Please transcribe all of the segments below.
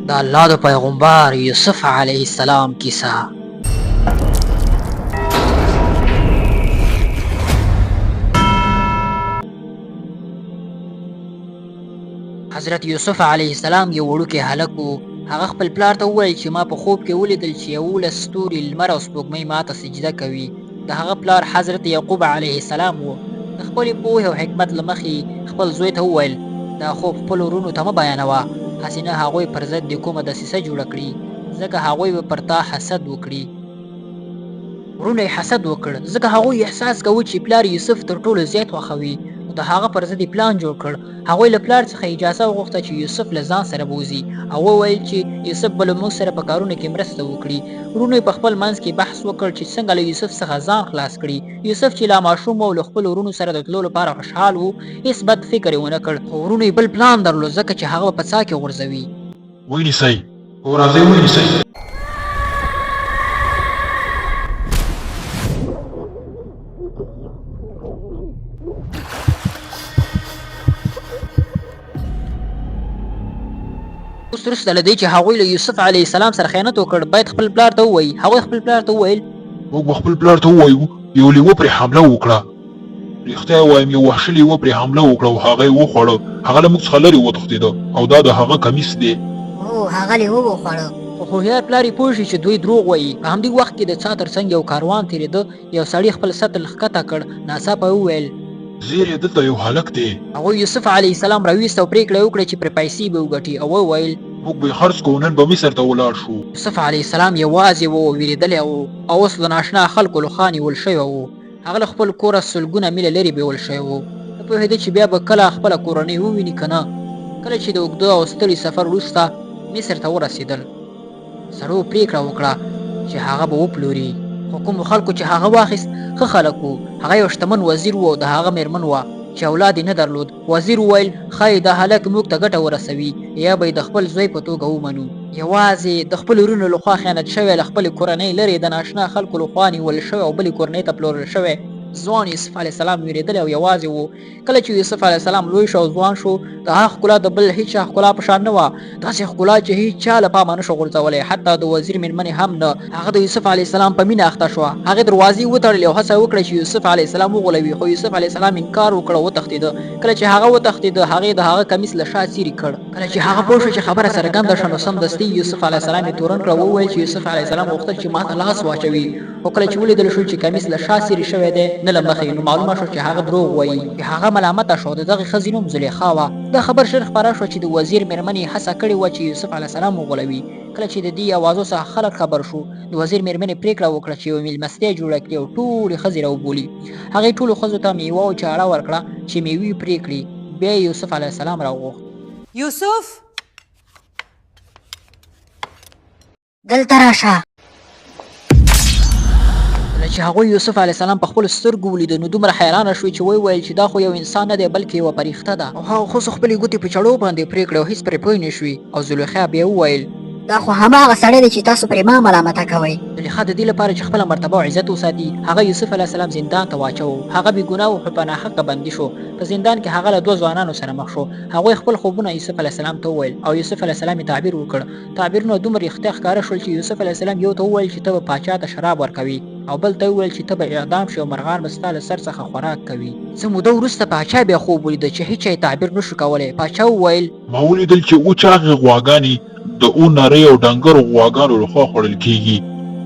د الله د پیغمبر یوسف علیه السلام کیسه. حضرت یوسف علیه السلام یو وړوکی هلک و. هغه خپل پلار ته وویل چې ما په خوب کې ولیدل چې 11 ستوري، لمر او سپوږمۍ ماته سجده کوي. د هغه پلار حضرت یعقوب علیه السلام و. د خپلې پوهې او حکمت له مخې خپل زوی ته وویل دا خوب خپلو وروڼو ته مه بیانوه، هسې نه هغوی پر ضد دې کومه دسیسه جوړه کړي، ځکه هغوی به پر تا حسد وکړي. وروڼو یې حسد وکړ، ځکه هغوی احساس کوي چې پلار یوسف تر ټولو زیات خوښوي. نو د هغه پر ضد پلان جوړ کړ. هغوی له پلار څخه اجازه وغوښته چې یوسف له ځان سره بوځي او وویل چې یوسف به له موږ سره په کارونو کې مرسته وکړي. وروڼو یې په خپل منځ کې بحث وکړ چې څنګه له یوسف څخه ځان خلاص کړي. یوسف چې لا ماشوم او له خپلو وروڼو سره د تلو لپاره خوشحال و، هېڅ بد فکر یې ونه کړ. خو وروڼو یې بل پلان درلود، ځکه چې هغه به په څاه کې غورځوي. ونیسئ، راځئ ونیسئ. اوس وروسته له دې چې هغوی له یوسف علیه السلام سره خیانت وکړ، باید خپل پلار ته ووایي. هغوی خپل پلار ته وویل موږ به خپل پلار ته ووایو یو لیوه پرې حمله وکړه. رښتیا وایم یو وحشي لیوه پرې حمله وکړه او هغه یې وخوړه. هغه له موږ څخه لرې وتښتېده او دا د هغه کمیس دی. هو هغه لیوه وخوړه. خو هوښیار پلار یې پوه شي چې دوی دروغ وایي. په همدې وخت کې د څاه تر څنګ یو کاروان تېرېده. یو سړي خپل سطل ښکته کړ. ناڅاپه وویل زیرې دلته یو هلک دی. هغوی یوسف علیه السلام راویست او پرېکړه وکړه چې پرې پیسې به وګټي او وویل موږ به یې خرڅ کوو، نن به مصر ته ولاړ شو. یوسف علیه السلام یوازې و، وېرېدلی و او اوس د ناشنا خلکو لخوا نیول شوی و. هغه له خپل کوره سلګونه میله لرې بیول شوی و. نه پوهېده چې بیا به کله خپله کورنۍ وویني که نه. کله چې د اوږده او ستړي سفر وروسته مصر ته ورسېدل، سړو پرېکړه وکړه چې هغه به وپلوري. خو کومو خلکو چې هغه واخیست ښه خلک و. هغه یو شتمن وزیر و او د هغه مېرمن وه چې اولاد یې نه درلود. وزیر وویل ښایي دا هلک موږ ته ګټه ورسوي، یا به یې د خپل زوی په توګه ومنو. یوازې د خپلو وروڼو لخوا خیانت شوی، له خپلې کورنۍ لرې د ناشنا خلکو لخوا نیول شوی او بلې کورنۍ ته پلورل شوی ځوان یوسف علیه السلام وېرېدلی او یوازې و. کله چې یوسف علیه السلام لوی شو او ځوان شو، د هغه ښکلا د بل هېڅ چا ښکلا په شان نه وه. داسې ښکلا چې هېڅ چا له پامه نه شو غورځولی، حتی د وزیر مېرمنې هم نه. هغه د یوسف علیه السلام په مینه اخته شوه. هغې دروازې وتړلې او هڅه وکړه چې یوسف علیه السلام وغولوي، خو یوسف علیه السلام انکار وکړ او وتښتېده. کله چې هغه وتښتېده، هغې د هغه کمیس له شا څیرې کړ. کله چې هغه پوه شو چې خبره څرګنده شوه، نو سمدستي یوسف علیه السلام یې تورن کړ. وویل چې یوسف علیه السلام غوښتل چې ما ته لاس واچوي، خو کله چې ولیدل شو چې کمیس له شا څیرې شوی دی نه له مخې، نو معلومه شو چې هغه دروغ وایي. هغه ملامته شو. د دغې ښځې نوم زلیخا وه. دا خبر ژر خپره شوه چې د وزیر مېرمنې هڅه کړې وه چې یوسف علیه السلام وغولوي. کله چې د دې اوازو څخه خلک خبر شو، د وزیر مېرمنې پرېکړه وکړه چې یوه مېلمستیا جوړه کړي او ټولې ښځې راوبولي. هغې ټولو ښځو ته میوه او چاړه ورکړه چې میوې پرې کړي. بیا یې یوسف علیه السلام راوغوښت. یوسف دلته راشه. کله چې هغوی یوسف علیه السلام په خپلو سترګو ولیده، نو دومره حیرانه شوې چې وویل چې دا خو یو انسان نه دی بلکې یوه فرښته ده. او هغه ښځو خپلې ګوتې په چړو باندې پرې کړې او هېڅ پرې پوه نه شوې. او زلیخا بیا وویل دا خو هماغه سړی دی چې تاسو پرې ما ملامته کوئ. زلیخا د دې لپاره چې خپله مرتبه او عزت وساتي، هغه یوسف علیه السلام زندان ته واچوه. هغه بې ګناه و خو په ناحقه بندي شو. په زندان کې هغه له 2 ځوانانو سره مخ شو. هغوی خپل خوبونه یوسف علیه السلام ته وویل او یوسف علیه السلام یې تعبیر وکړ. تعبیرونه دومره رښتیا ښکاره شول چې یوسف علیه السلام یو ته وویل چې ته به پاچا ته شراب ورکوي او بل ته وویل چې ته به اعدام شي او مرغان به ستا له سر څخه خوراک کوي. څه موده وروسته پاچا بیا خوب ولیده چې هېچا یې تعبیر نشو کولی. پاچا وویل ما ولیدل چې اوچ هغې غواګانې د او نرۍ او ډنګرو غواګانو لخوا خوړل کېږي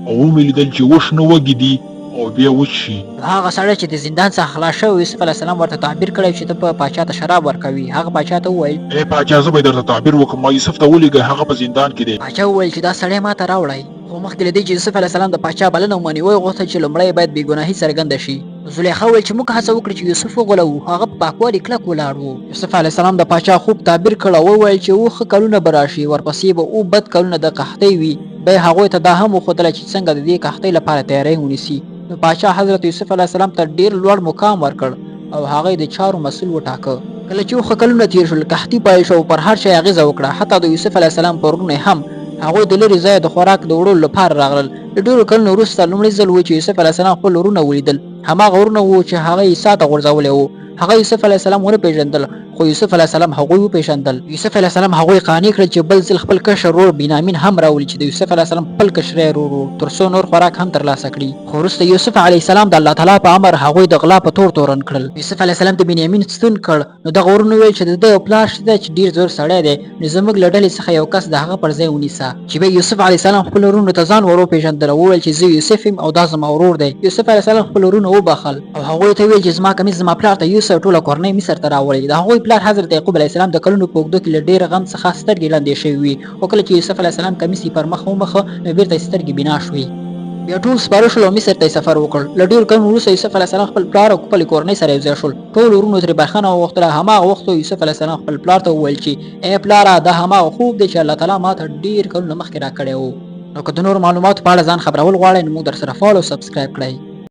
او ومې لیدل چې وشنه وږي دي او بیا وچ شي. هغه سړی چې د زندان څخه خلاص شوی، یوسف علیه السلام ورته تعبیر کړی چې ته به پاچا ته شراب ورکوي. هغه پاچا ته وویل ای پاچا زه به یې درته تعبیر وکړم، ما یوسف ته ولیږئ، هغه په زندان کې دی. پاچا وویل چې دا سړی ما ته راوړئ. خو مخکې له دې چې یوسف علیه السلام د پاچا بلنه ومني، ویې غوښتل چې لومړی باید بې ګناهي څرګنده شي. زلیخا وویل چې موږ هڅه وکړو چې یوسف وغولوو. هغه په پاکوالي کلک ولاړ و. یوسف علیه السلام د پاچا خوب تعبیر کړ او وویل چې ښه کلونه به راشي، ورپسې به بد کلونه د قحطۍ وي. بیا یې هغوی ته دا هم وښودله چې څنګه د دې قحطۍ لپاره تیاری ونیسي. نو پاچا حضرت یوسف علیه السلام ته ډېر لوړ مقام ورکړ او هغه یې د چارو مسؤل وټاکه. کله چې ښه کلونه تېر شول، قحطي پیل شو او پر هر شی اغېزه وکړه. حتی د یوسف علیه السلام په وروڼو هم هغوی د لرې ځایه د خوراک د وړلو لپاره راغلل. د ډېرو کلونو وروسته لومړی ځل و چې یوسف علیه السلام خپل وروڼه ولیدل. هماغه وروڼه وو چې هغه عیسی ته غورځولی و. هغه یوسف علیه السلام ونه پېژندل. خو یوسف علیه السلام هغوی وپېژندل. یوسف علیه السلام هغوی قانع کړل چې بل ځل خپل کشر ورور بنیامین هم راولي چې د یوسف علیه السلام خپل کشری ورور و تر څو نور خوراک هم ترلاسه کړي. خو وروسته یوسف علیه السلام د الله تعالی په امر هغوی د غلا په تور تورن کړل. یوسف علیه السلام د بنیامین ستون کړ نو دغه ورونه ویل چې د ده یو پلار شته چې ډېر زور سړی دی نو زموږ له ډلې څخه یو کس د هغه پر ځای ونیسه. چې بیا یوسف علیه السلام خپل ورونو ته ځان ور وپېژندل او وویل چې زه یوسف یم او دا زما ورور دی. یوسف علیه السلام خپل ورونه وبخل او هغوی ته ویل چې زما کمیس زما پلار ته یوسف ټوله کورنۍ مصر ته راوړئ. د هغوی پلار حضرت یعقوب علیه السلام د کلونو په اوږدو کې له ډېر غم څخه سترګې لاندې شوې وي خو کله چې یوسف علیه السلام کمیس یې پر مخ ومخه نو بېرته یې سترګې بنا شوې. بیا ټول سپاره شول او مصر ته یې سفر وکړ. له ډېرو کلونو وروسته یوسف علیه السلام خپل پلار او خپلې کورنۍ سره یوځای شول. ټولو ورونو ترې بخښنه وغوښتله. هماغه وخت یوسف علیه السلام خپل پلار ته وویل چې ای پلاره دا هماغه خوب دی چې الله تعالی ما ته ډېر کلونه مخکې راکړی و. نو که د نورو معلوماتو په اړه ځان خبرول غواړئ نو موږ درسره فالو او سبسکرایب کړئ.